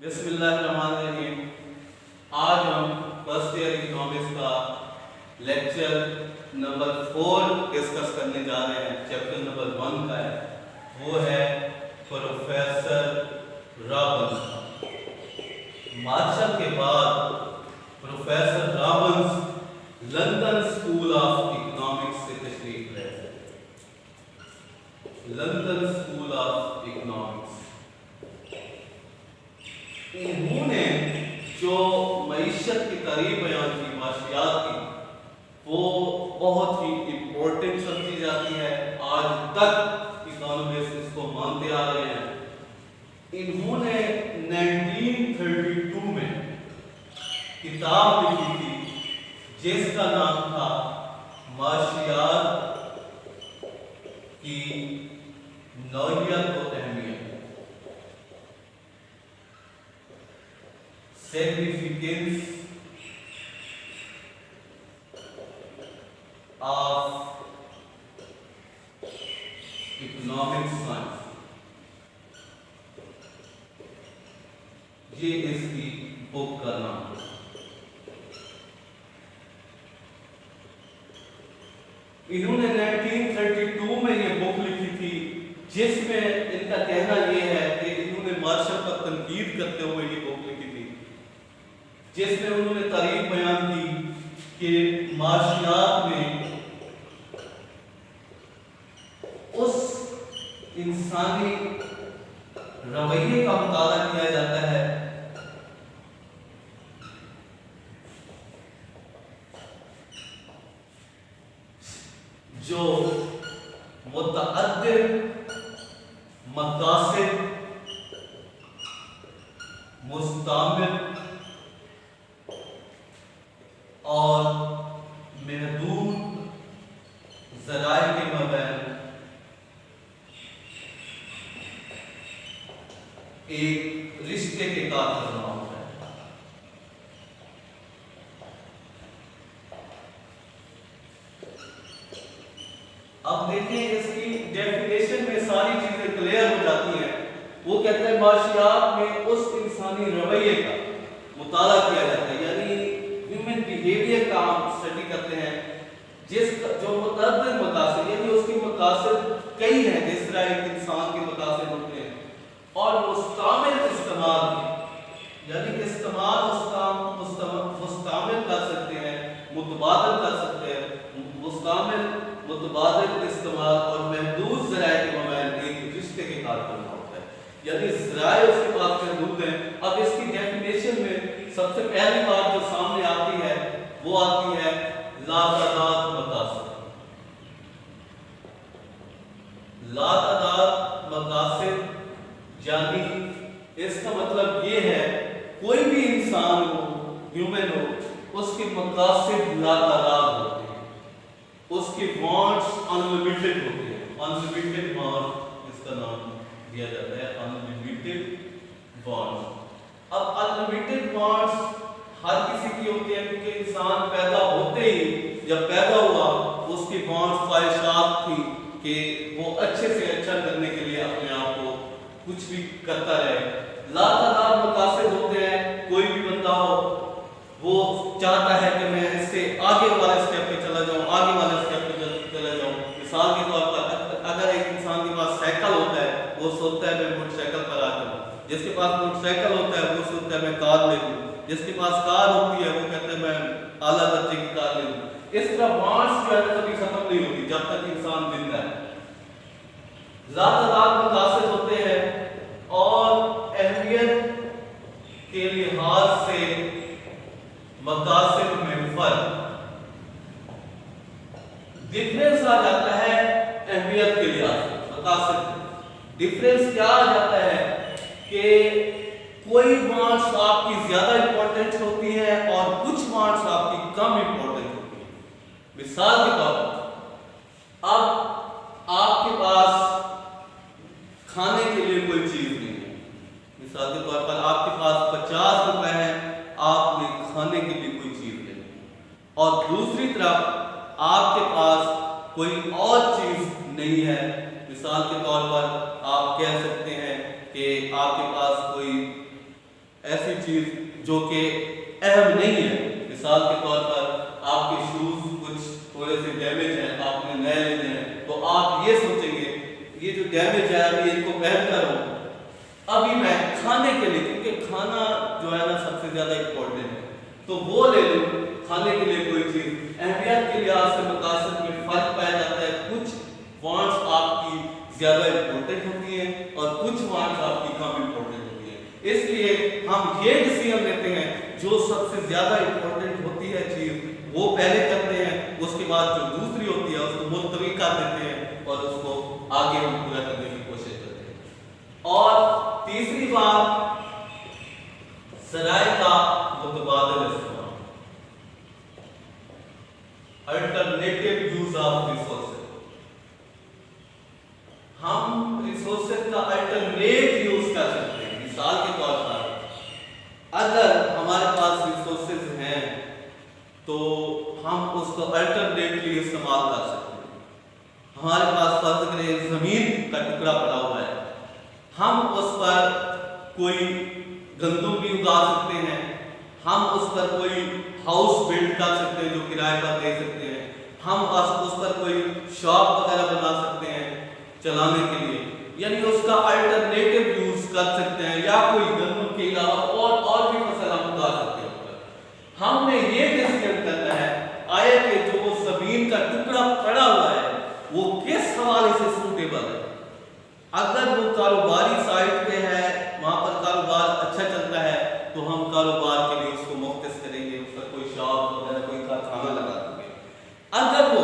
بسم اللہ الرحمن الرحیم۔ آج ہم فرسٹ ایئر اکنامکس کا لیکچر نمبر 4 ڈسکس کرنے جا رہے ہیں۔ چیپٹر نمبر 1 کا ہے، وہ ہے پروفیسر رابنس۔ مارشل کے بعد professor Robbins London school of economics سے تشریف لے گئے۔ لندن اسکول آف اکنامکس، انہوں نے جو معیشت کی تعریف بیان کی، معاشیات کی، وہ بہت ہی امپورٹنٹ سمجھی جاتی ہے۔ آج تک اکانومسٹ اس کو مانتے آ رہے ہیں۔ انہوں نے 1932 میں کتاب لکھی تھی جس کا نام تھا معاشیات کی نوعیت و اہمیت، significance of economic science۔ یہ اس کی بک کا نام ہے۔ انہوں نے 1932 میں یہ بک لکھی تھی جس میں ان کا کہنا یہ ہے کہ انہوں نے مارشل پر تنقید کرتے ہوئے یہ بک لکھی تھی، جس میں انہوں نے تعریف بیان کی کہ معاشیات میں اس انسانی رویے کا مطالعہ کیا جاتا ہے جو متعدد مقاصد، مستعمل اور محدود ذرائع کے مابین ایک رشتے کے کار کرنا ہوتا ہے۔ اب دیکھیں اس کی ڈیفینیشن میں ساری چیزیں کلیئر ہو جاتی ہیں۔ وہ کہتے ہیں معاشیات میں اس انسانی رویے کا مطالعہ کیا جاتا ہے، یعنی ہیومن بیہیویئر کا ہم اسٹڈی کرتے ہیں، جس جو متعدد مقاصد، یعنی اس کی مقاصد کئی ہیں، جس طرح ایک انسان کے مقاصد ہوتے ہیں، اور مستعمل استعمال بھی، یعنی استعمال مستعمل کر سکتے ہیں، متبادل کر سکتے ہیں، مستعمل متبادل استعمال اور محدود ذرائع کے مابین ایک رشتے کے کار کرنا ہوتا ہے، یعنی ذرائع اس کے پاس محدود ہیں۔ اب اس کی ڈیفینیشن میں سب سے پہلی بات جو سامنے آتی ہے وہ آتی ہے لاتعداد مقاصد۔ لاتعداد مقاصد یعنی اس کا مطلب یہ ہے کوئی بھی انسان ہو، ہیومن ہو، اس کے مقاصد لاتعداد ہوتے ہیں، اس کے وانٹس انلیمیٹڈ ہوتے ہیں۔ انلیمیٹڈ وانٹ اس کا نام دیا جاتا ہے، انلیمیٹڈ وانٹس۔ اب انلیمیٹڈ وانٹس ہر کسی کی ہوتی ہیں، کیونکہ انسان پیدا ہوتے ہی جب پیدا ہوا اس کی وانٹس، خواہشات تھی کہ وہ اچھے سے اچھا کرنے کے لیے اپنے آپ کو کچھ بھی کرتا رہے۔ لاتعداد مقاصد ہوتے ہیں، کوئی بھی بندہ ہو وہ چاہتا ہے کہ میں اس سے آگے والے اسٹیپ پہ چلا جاؤں، آگے والے اسٹیپ پہ چلا جاؤں۔ مثال کے طور پر اگر ایک انسان کے پاس سائیکل ہوتا ہے، وہ سوچتا ہے میں موٹر سائیکل پر آ جاؤں۔ جس کے پاس موٹر سائیکل ہوتا ہے وہ سوچتا ہے میں کار لے لوں۔ جس کے پاس کار ہوتی ہے وہ کہتے ہیں میں اعلیٰ درجے کی کار لے لوں۔ اس طرح وانٹس جو ہے کبھی ختم نہیں ہوتی جب تک انسان زندہ ہے۔ لاتعداد مقاصد ہوتے ہیں اور اہمیت کے لحاظ سے مقاصد میں فرق، ڈفرینس آ جاتا ہے اہمیت کے لحاظ سے۔ مقاصد ڈفرینس کیا آ جاتا ہے کہ کوئی وانٹس آپ کی زیادہ امپورٹنٹ ہوتی ہے اور کچھ وانٹس آپ کی کم امپورٹنٹ ہوتی ہے۔ مثال کے طور پر اب آپ کے پاس کھانے کے لیے کوئی چیز نہیں ہے، مثال کے طور پر آپ کے پاس 50 روپے ہیں، آپ نے کھانے کے لیے کوئی چیز لینی ہے، اور دوسری طرف آپ کے پاس کوئی اور چیز نہیں ہے۔ مثال کے طور پر آپ کہہ سکتے ہیں کہ آپ کے پاس کوئی ایسی چیز جو کہ اہم نہیں ہے، مثال کے طور پر آپ کے شوز کچھ تھوڑے سے ڈیمیج ہیں، آپ نے نئے لینے ہیں، تو آپ یہ سوچیں گے یہ جو ڈیمیج ہے ابھی ان کو پہن کر ہوں ابھی میں کھانے کے لیے، کیونکہ کھانا جو ہے نا سب سے زیادہ امپورٹنٹ ہے، تو وہ لے لوں کھانے کے لیے کوئی چیز۔ اہمیت کے لحاظ سے مقاصد میں فرق پایا جاتا ہے، کچھ وانٹس آپ کی زیادہ امپورٹنٹ ہوتی ہیں اور کچھ وانٹس آپ کی کم امپورٹنٹ ہوتی ہیں، اس لیے ہم یہ ڈیسیژن لیتے ہیں جو سب سے زیادہ امپورٹنٹ ہوتی ہے چیز وہ پہلے کرتے ہیں، اس کے بعد جو دوسری ہوتی ہے اس کو ملتوی کر دیتے ہیں اور اس کو آگے ہم پورا کرنے کی کوشش کرتے ہیں۔ اور تیسری بات، ذرائع کا متبادل استعمال، الٹرنیٹو یوز آف ریسورسز۔ ہم ریسورسز کا الٹرنیٹ یوز کر سکتے ہیں، مثال کے طور پر اگر ہمارے پاس ریسورسز ہیں تو ہم اس کو الٹرنیٹلی استعمال کر سکتے ہیں۔ ہمارے پاس فرض کریں زمین کا ٹکڑا پڑا ہوا ہے، ہم اس پر کوئی گندم بھی اگا سکتے ہیں، ہم اس پر کوئی ہاؤس بلڈ کر سکتے ہیں جو کرائے پر دے سکتے ہیں، ہم اس پر کوئی شاپ وغیرہ بنا سکتے ہیں چلانے کے لیے، یعنی اس کا الٹرنیٹو یوز کر سکتے ہیں، یا کوئی گندم کے علاوہ اور بھی فصل ہم اگا سکتے ہیں۔ ہم نے یہ ڈیسیژن کرنا ہے آیا کہ جو وہ زمین کا ٹکڑا پڑا ہوا ہے وہ کس حوالے سے سوٹیبل ہے۔ اگر وہ کاروباری سائٹ پہ ہے، وہاں پر کاروبار اچھا چلتا ہے تو ہم کاروبار کے لیے اس کو مختص کریں گے، اس پر کوئی شاپ وغیرہ کوئی کارخانہ لگا دیں گے۔ اگر وہ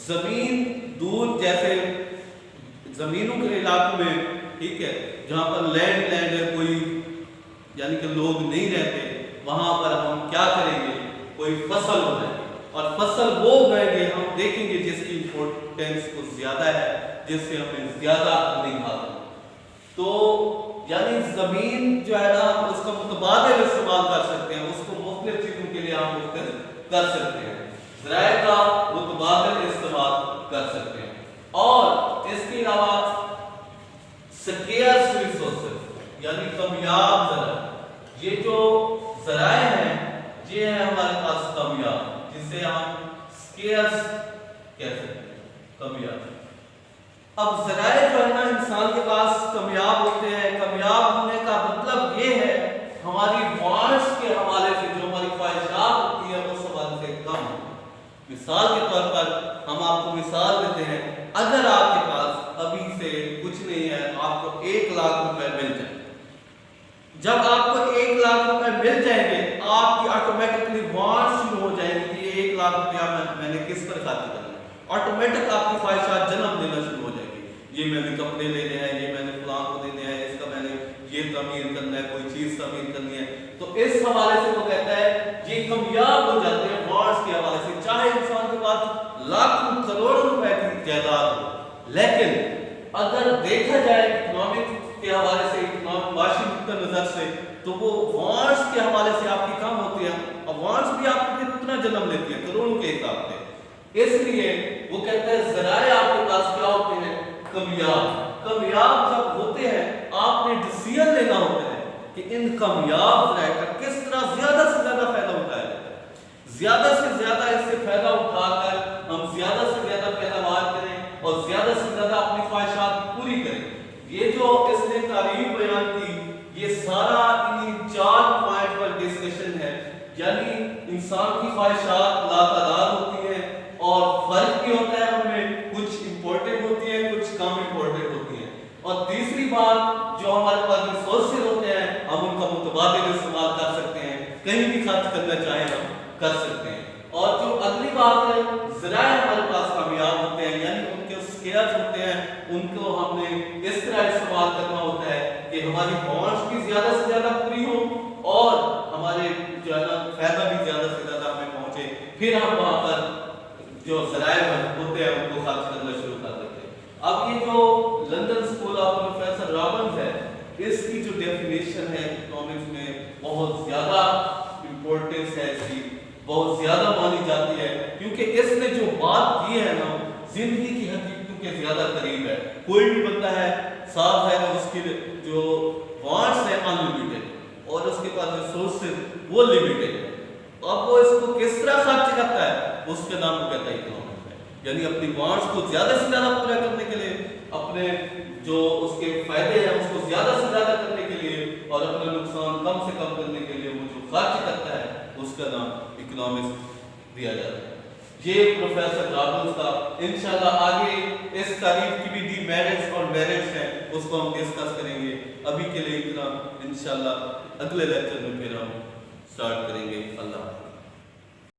زمین دور جیسے زمینوں کے علاقوں میں، ٹھیک ہے، جہاں پر لینڈ ہے، کوئی یعنی کہ لوگ نہیں رہتے، وہاں پر ہم کیا کریں گے، کوئی فصل اگائیں گے، اور فصل وہ اگائیں گے ہم دیکھیں گے جس کی امپورٹینس کو زیادہ ہے، جس سے ہمیں زیادہ نہیں حاصل۔ تو یعنی زمین جو ہے نا ہم اس کا متبادل استعمال کر سکتے ہیں، اس کو مختلف چیزوں کے لیے ہم مختلف کر سکتے ہیں، ذرائع کا متبادل استعمال کر سکتے ہیں۔ اور اس کے علاوہ سکیئرس ریسورسز یعنی کمیاب ذرائع، یہ جو ذرائع ہیں یہ ہے ہمارے پاس کمیاب، جسے ہم سکیئرس کہہ سکتے ہیں، کمیاب۔ اب ذرائع جو ہے نا انسان کے پاس کمیاب ہوتے ہیں، کمیاب ہونے کا مطلب یہ ہے ہماری وانٹس کے حوالے سے جو ہماری خواہشات ہوتی ہے اس حوالے سے کم ہوتی ہے۔ مثال کے طور پر ہم آپ کو مثال دیتے ہیں، اگر آپ کے پاس ابھی سے کچھ نہیں ہے، آپ کو 1 لاکھ روپے مل جائیں، جب آپ کو 1 لاکھ روپے مل جائیں گے آپ کی آٹومیٹکلی وانٹ شروع ہو جائیں گے کہ یہ 1 لاکھ روپیہ میں نے کس پر خرچ کرنا ہے، آٹومیٹک آپ کی خواہشات جنم دینا شروع ہو جائیں گی، یہ میں نے کپڑے لینے ہیں، یہ میں نے فلاں کو دینے ہیں، اس کا میں نے یہ تعمیر کرنا ہے، کوئی چیز تعمیر کرنی ہے۔ تو اس حوالے سے وہ کہتا ہے یہ کمیاب ہو جاتے ہیں وانٹس کے حوالے سے، چاہے انسان کے پاس لاکھوں کروڑوں روپے کی جائیداد ہو، لیکن اگر دیکھا جائے اکنامک کے حوالے سے، معاشی نقطہ نظر سے، تو وہ وانٹس کے حوالے سے آپ کی کم ہوتی ہے، اور وانٹس بھی آپ کو پھر اتنا جنم لیتی ہے کروڑوں کے حساب سے۔ اس لیے وہ کہتے ہیں ذرائع آپ کے پاس کیا ہوتے ہیں، کمیاب۔ کمیاب جب ہوتے ہیں آپ نے ڈیسیژن لینا ہوتا ہے کہ ان کمیاب ذرائع کا کس طرح زیادہ سے زیادہ فائدہ اٹھایا جاتا ہے، زیادہ سے زیادہ اس سے فائدہ اٹھا کر ہم زیادہ سے زیادہ پیداوار کریں اور زیادہ سے زیادہ اپنی خواہشات پوری کریں۔ یہ جو اس نے تعریف بیان کی یہ سارا انہی 4 پوائنٹ پر ڈسکشن ہے، یعنی انسان کی خواہشات لاتعداد ہوتی ہیں اور فرق بھی ہوتا ہے ان میں، کچھ امپورٹنٹ ہوتی ہیں کچھ کم امپورٹنٹ ہوتی ہیں، اور تیسری بات جو ہمارے پاس ریسورسز ہوتے ہیں ہم ان کا متبادل استعمال کر سکتے ہیں، کہیں بھی خرچ کرنا چاہیں ہم کر سکتے ہیں۔ اور جو اگلی بات ہے ذرائع ہمارے پاس کامیاب ہوتے ہیں، یعنی ان کے سکیئرز ہوتے ہیں، ان کو ہم نے اس طرح استعمال کرنا ہوتا ہے کہ ہماری وانٹس بھی زیادہ سے زیادہ پوری ہو اور ہمارے جو ہے نا فائدہ بھی زیادہ سے زیادہ ہمیں پہنچے، پھر ہم وہاں پر جو ذرائع ہوتے ہیں ان کو خرچ کرنا شروع کر دیتے ہیں۔ اب یہ جو London school of professor Robbins ہے، اس کی جو ڈیفینیشن ہے اکنامکس میں بہت زیادہ امپورٹنس ہے، اس کی بہت زیادہ مانی جاتی ہے، کیونکہ اس نے جو بات کی ہے نا زندگی کی حقیقتوں کے زیادہ قریب ہے۔ کوئی بھی بندہ ہے صاف ہے اس کی جو وانٹس ہیں انلمیٹڈ، اور کا جو سورسز وہ لمیٹڈ ہے، اب وہ اس کو کس طرح خرچ کرتا ہے اس کے نام کو کہتا ہے اکنامک ہے، یعنی اپنی وانٹس کو زیادہ سے زیادہ پورا کرنے کے لیے، اپنے جو اس کے فائدے ہیں اس کو زیادہ سے زیادہ کرنے کے لیے اور اپنا نقصان کم سے کم کرنے کے لیے وہ جو خرچ کرتا ہے اس کا نام اکنامکس دیا جاتا ہے۔ یہ پروفیسر رابل صاحب انشاءاللہ آگے اس تعریف کی بھی دی میرٹس اور میرٹس ہیں اس کو ہم ڈسکس کریں گے، ابھی کے لیے اتنا، انشاءاللہ اگلے لیکچر میں پھر ہم سٹارٹ کریں گے۔ اللہ